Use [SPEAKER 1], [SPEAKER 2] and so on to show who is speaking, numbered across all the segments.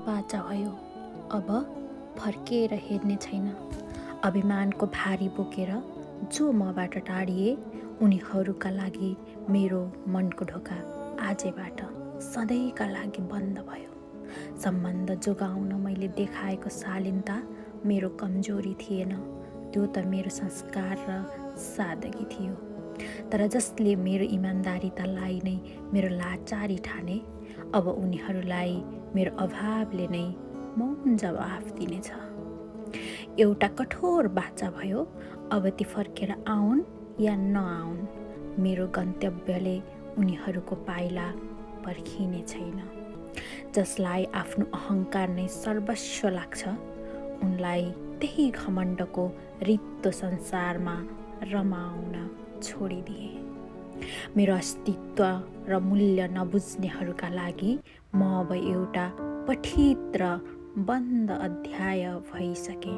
[SPEAKER 1] बाचा भयो। अब फर्केर हेर्ने छैन। अभिमानको भारी बोकेर जो मबाट टाढिए उनीहरूका लागि मेरो मनको ढोका आजैबाट सधैँका लागि बन्द भयो। सम्बन्ध जोगाउन मैले देखाएको शालीनता मेरो कमजोरी थिएन, त्यो त मेरो संस्कार र सादगी थियो। तर जसले मेरो इमान्दारितालाई नै मेरो लाचारी ठाने, अब उनीहरूलाई मेरो अभावले नै मौन जवाफ दिनेछ। एउटा कठोर बाचा भयो। अब ती फर्केर आउन् या नआउन्, मेरो गन्तव्यले उनीहरूको पाइला पर्खिने छैन। जसलाई आफ्नो अहङ्कार नै सर्वस्व लाग्छ, उनलाई त्यही घमण्डको रित्तो संसारमा रमाउन छोडिदिए। मेरो अस्तित्व र मूल्य नबुझ्नेहरूका लागि म अब एउटा पठित र बन्द अध्याय भइसके।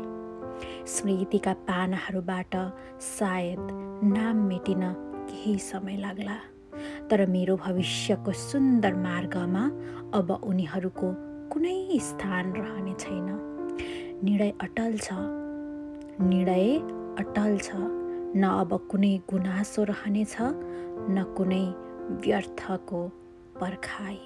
[SPEAKER 1] स्मृतिका पानाहरूबाट सायद नाम मेटिन केही समय लाग्ला, तर मेरो भविष्यको सुन्दर मार्गमा अब उनीहरूको कुनै स्थान रहने छैन। निर्णय अटल छ, निर्णय अटल छ। न अब कुनै गुनासो रहनेछ, न कुनै व्यर्थको पर्खाइ।